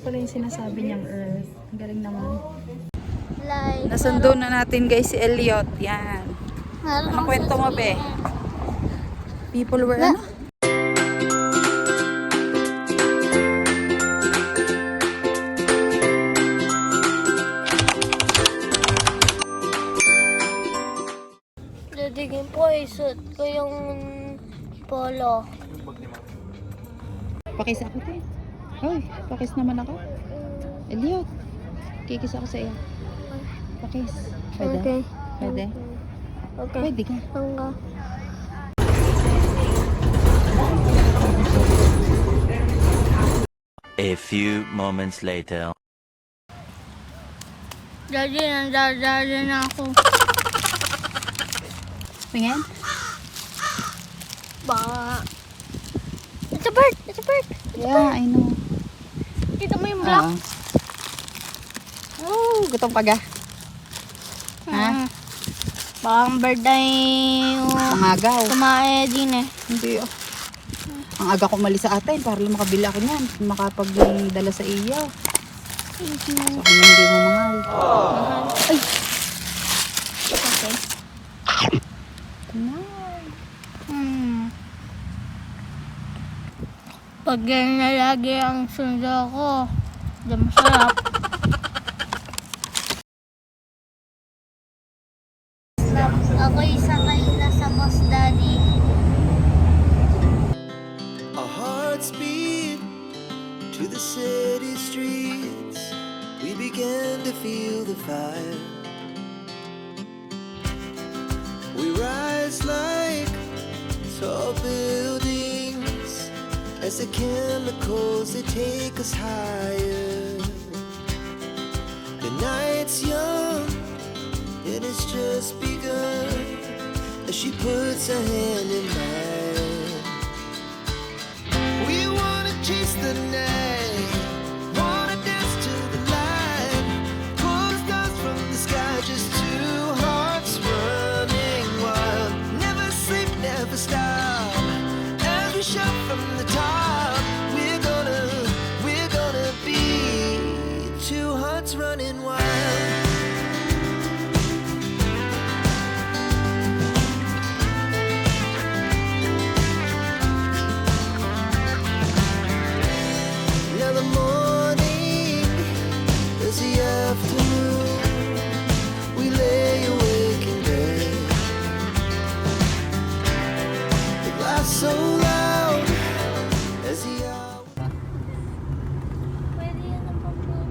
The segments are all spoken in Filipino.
pala yung sinasabi niyang Earth. Ang galing naman. Like, Nasundo na natin guys si Elliot. Yan. Anong kwento mo, be? People were ano? Dadigin po, isuot ko yung polo. Pakis ako tayo. Hoy, pakis naman ako. Elliot, kikis ako sa iyo. Pakis. Pwede? Okay. Pwede? Okay. Pwede ka. Hanggang. A few moments later. Daddy, nandadali na ako. Tingin? Ba. It's a bird! It's a bird! Yeah, I know. Kita mo yung black? Oh, gutom ka ga. Ha? Baka ang bird ay Mangagaw. kumae din eh. Hindi oh. Ang aga ko mali sa atin para lang makabili ako niyan. Makapagdala sa iyo. So, kung hindi mo mahal. Mahal. Ay! Okay. Nice. Pag ganyan na lagi ang sundo ko, di masarap. Ako isakay na sa bus, Daddy. Our hearts beat to the city streets. We began to feel the fire. We rise like tall buildings as the chemicals they take us higher. The night's young and it's just begun as she puts her hand in mine. We wanna chase the night, wanna dance to the light, pull the stars from the sky, just two hearts running wild. Never sleep, never stop, as we shout from the top. We're gonna be two hearts running wild. Now the morning is the afternoon. We lay awake in bed. The glass so loud as the hour. Pwede yan ang papunta.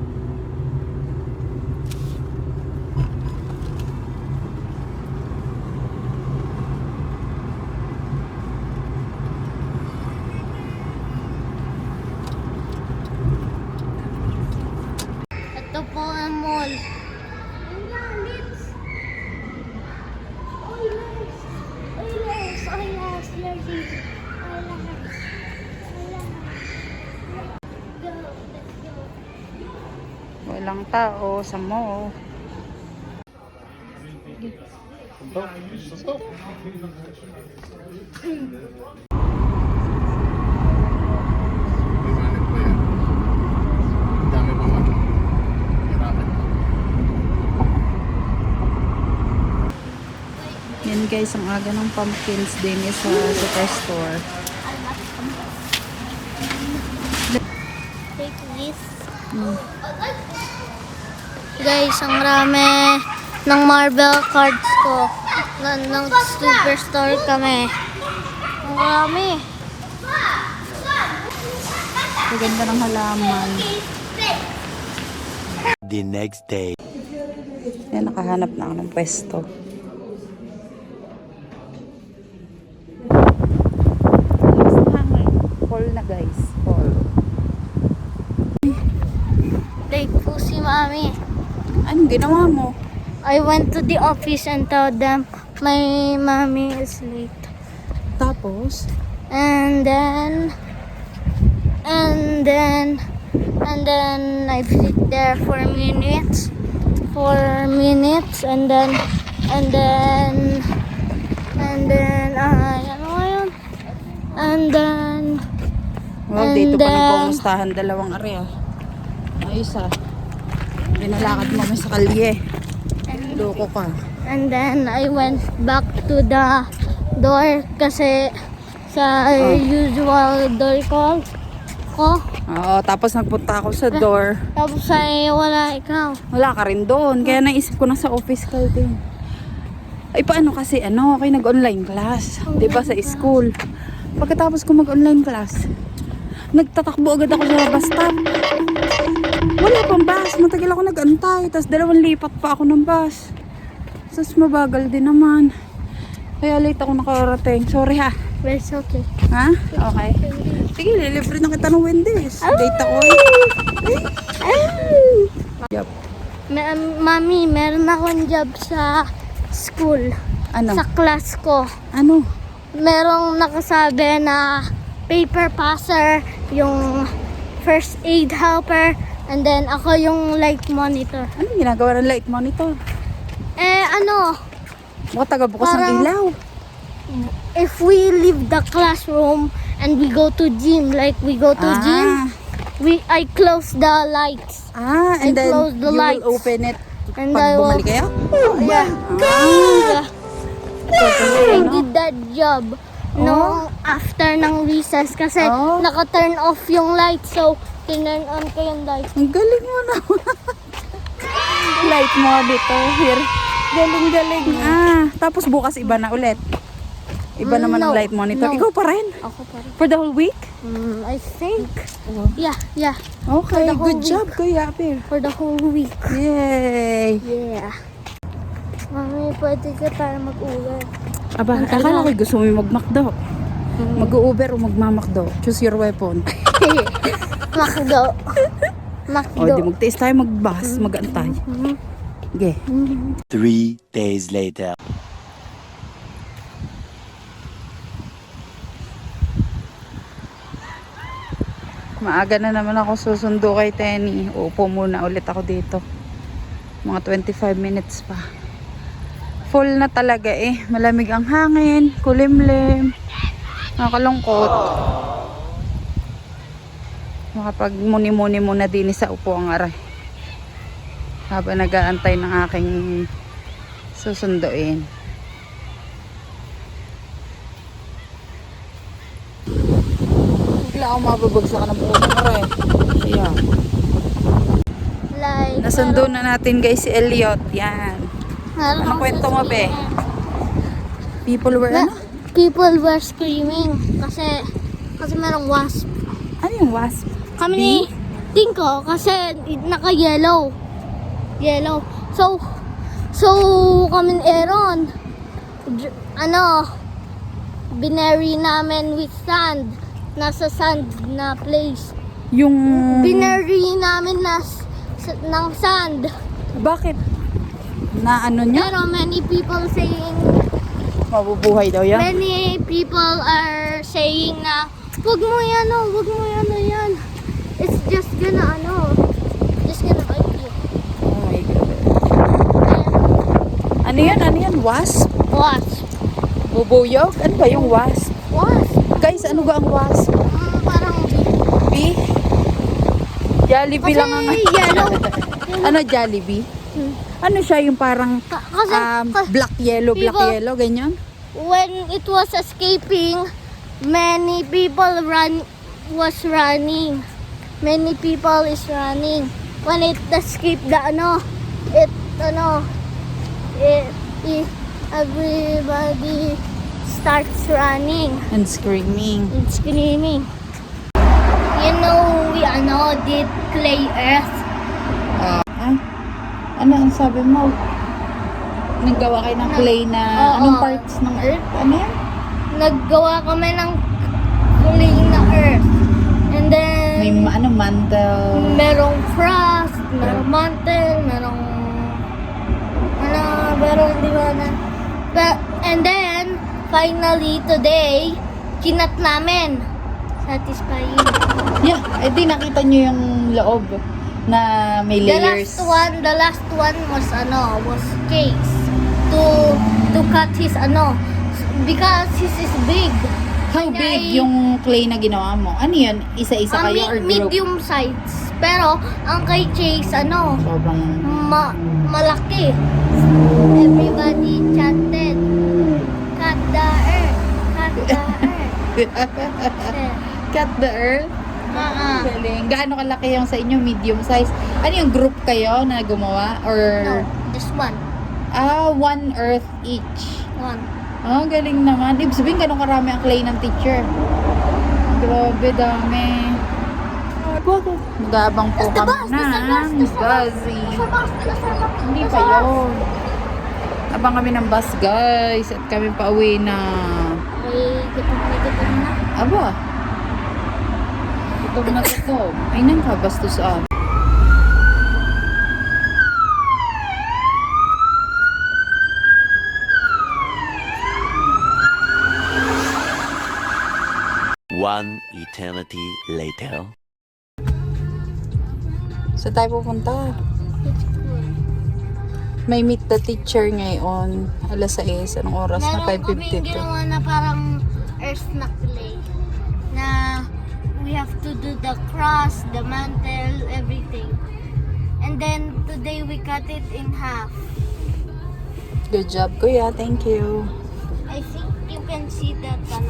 Ito po ang mall. Walang tao sa mall. Yan guys, ang aga ng pumpkins din is sa superstore. Take this. Guys, ang rami ng Marvel cards ko. Ng superstore kami. Ang rami. Ang ganda ng halaman. The next day. Yan, nakahanap na ako ng pwesto. Fall na guys. Fall. Late po si Mami. Anong ginawa mo? I went to the office and told them my mommy is late. Tapos? And then I sit there for minutes, and then ano nga yun? And then Well, dito pa nagkumustahan dalawang area. Ayos ah. Pinalakad mo kami sa kalye. Loko ka. And then I went back to the door kasi sa usual door ko. Oo, tapos nagpunta ako sa door. Tapos ay wala ikaw. Wala ka rin doon. Kaya naisip ko na sa office ka din. Ay, paano kasi, ako nag-online class. Diba sa school. Pagkatapos ko mag-online class, nagtatakbo agad ako sa bus stop. Wala pang bus. Matagal ako nag-antay. Tapos 2 lipat pa ako ng bus. Tapos mabagal din naman. Kaya late ako nakarating. Sorry ha. But it's okay. Ha? Okay. Sige, lilibre na kita ng Wendy's. Date ako Yup. Mami, meron akong job sa school. Ano? Sa class ko. Ano? Merong nakasabi na paper passer, yung first aid helper, and then ako yung light monitor. Ano ginagawa ng light monitor? Baka taga-bukas ng Parang- ilaw. If we leave the classroom and we go to gym, like we go to gym, I close the lights. And I then close the you lights. will open it And pag I will, bumalik kayo? yeah. Ah, I did that job no after ng recess kasi Oh. naka-turn off yung light, so tinurn on ko yung light. ang galing mo naman. Light monitor here. Galing-galing. Tapos bukas iba na ulit. Iba naman ang No. light monitor. No. Ikaw pa rin? Ako pa rin. For the whole week? I think. Yeah. Okay, For the whole good job, Kuya Apir. For the whole week. Yay! Yeah. Mami, pwede ka para mag-uwi. Aba, akala ko gusto mo yung mag-McDo. Mag-Uber o magmamakdo. Choose your weapon. Makdo. O, di magtiis tayo mag-bus, mag-antay. Okay. 3 days later. Maaga na naman ako susundo kay Tenny. Uupo muna ulit ako dito. Mga 25 minutes pa. Full na talaga eh. Malamig ang hangin, kulimlim. Nakakalungkot. Makapag-muni-muni muna din sa upo ang aray. Habang nag-aantay ng aking susunduin. Bigla ako mababagsakan ng puno ng aray. Ayan. Like, Nasundo na natin guys si Elliot. Yan. Anong kwento mo, be? People were ano? People were screaming kasi merong wasp. Ano yung wasp? Kami ni Tinko kasi naka-yellow. Yellow. So kami ni Aaron, binary namin with sand. Nasa sand na place. Yung... Binary namin ng sand. Bakit? Na ano nyo? Pero many people saying, Mabubuhay daw yan? many people are saying na wag mo yan. It's just gonna bite you. Oh my God. Ano yan? Wasp? Wasp. Bubuyog? Ano ba yung wasp? Wasp. Guys, ano ba ang wasp? Parang Bee? Jollibee kasi lang ang... yellow. Ano Jollibee? Ano siya yung parang Kasi black yellow, ganyan? when it was escaping, many people was running. Many people is running. When it escaped everybody starts running And screaming. and screaming. You know, we did clay earth. Ano ang sabi mo? Naggawa kayo ng clay na Oo. anong parts ng earth? Ano yan? Naggawa kami ng clay na earth. And then, May mantle. merong frost, merong mountain, merong di ba na? And then, finally, today, kinat namin. Satisfying. Yeah, di nakita nyo yung loob na may layers. The last one was case to cut his because his is big. How big yung clay na ginawa mo? Ano yun? Isa-isa kayo or group? Medium size. Pero, ang kay Chase, Sobrang... malaki. Everybody chanted, cut the earth, cut the earth. Cut the earth. Galing. Gaano kalaki yung sa inyo? Medium size? Ano yung group kayo na gumawa? Or... No, just one. One earth each. One. Galing naman. Ibig sabihin, ganun karami ang clay ng teacher. Grabe, dami. Mag-aabang po That's the kami bus, that's the bus, ng that's the bus. Buzzy. Nasa bus. Hindi pa yun. Abang kami ng bus, guys. At kami pa uwi na. May gutom na. Aba. Gutom na gutom. Ay, nang kabastos ah. One eternity later. Saan tayo pupunta? May meet the teacher ngayon. Alas 6. Anong oras na? Meron kaming 5:52. ginawa na parang earth na clay. Na we have to do the cross, the mantle, everything. And then today we cut it in half. Good job, kuya. Thank you. I think you can see that I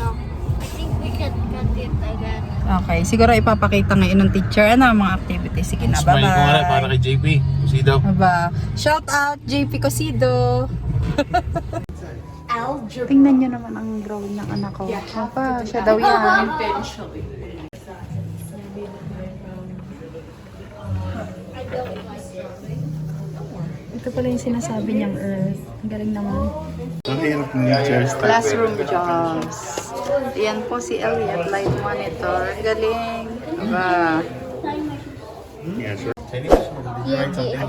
think we can cut it again. Okay. Siguro ipapakita ngayon ng teacher. Ano ang mga activities? Sige na. Smile ko nga lang para Bye-bye. kay JP. Kusido. Aba. Shout out, JP Cosido. Tingnan nyo naman ang drawing ng anak ko. Aba, siya daw yan. Ito pala yung sinasabi niyang Earth. Ang galing naman. Ang hirap ng chairs. Classroom jobs. Yan po si Elliot, live monitor. Ang galing. Aba. Yeah, sure. I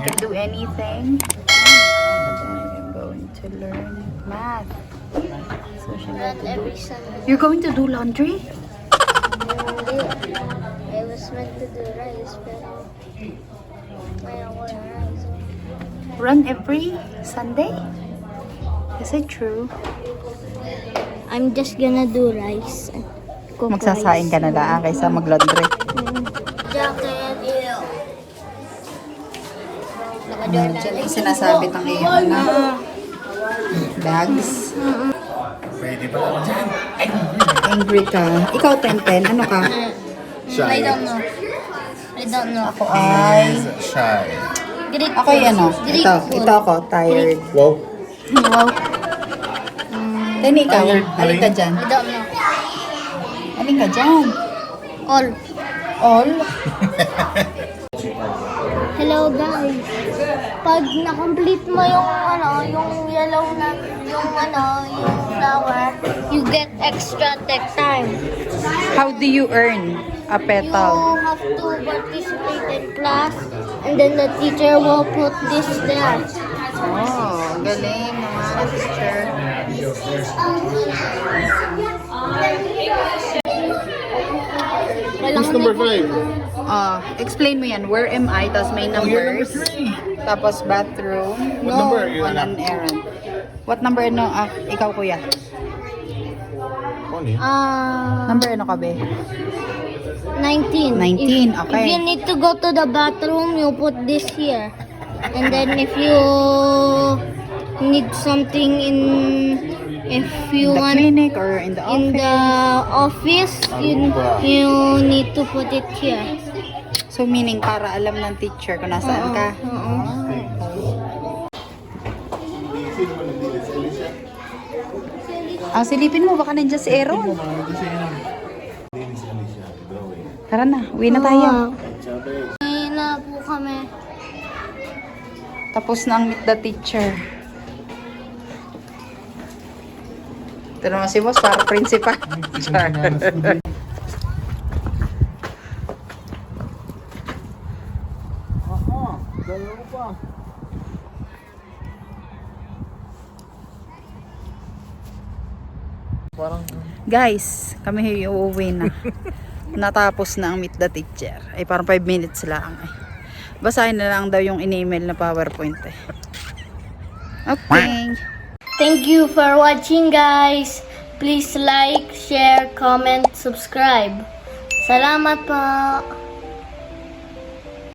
can do anything. I'm going to learn math. Social Not to do. every Sunday. You're going to do laundry? I was meant to do rice, pero I want rice. Run every Sunday? Is it true? I'm just gonna do rice. Cook Magsasaing ka na lang kaysa mag-laundry. Jacket. Diyan yung sinasabit ang iyong bags. Pwede pa naman dyan. Angry ka. Ikaw, Tenten. Ano ka? I don't know. I don't know. Ako ay... Shy. Greek. Ako ay ano? Greek Ito. food. Ito ako. Tired. Wow. Wow. Then ikaw. Tired, Alin ka dyan? I don't know. Alin ka dyan? All. All? Hello guys. Pag na-complete mo yung yellow na, yung flower, you get extra tech time. How do you earn a You petal? have to participate in class, and then the teacher will put this there. Oh, galing naman, teacher. Who's number 5? Explain mo yan. Where am I? Tapos may numbers. Tapos bathroom. What number are you On an errand. What number ano? Ikaw kuya. Kung Number ano ka be? 19. 19, okay. If you need to go to the bathroom, you put this here. And then if you need something if you In the want clinic or in the in the office? office, you need to put it here. So meaning para alam ng teacher kung nasaan ka. Silipin mo, baka nandiyan si Aaron. Tara na, uwi na tayo. Ngayon na po kami. Tapos na ang meet the teacher. Ito naman si boss, para principal. Guys, kami uuwi na. Natapos na ang meet the teacher. Ay parang 5 minutes lang. Basahin na lang daw yung in-email na PowerPoint eh. Okay. Thank you for watching, guys. Please like, share, comment, subscribe. Salamat po.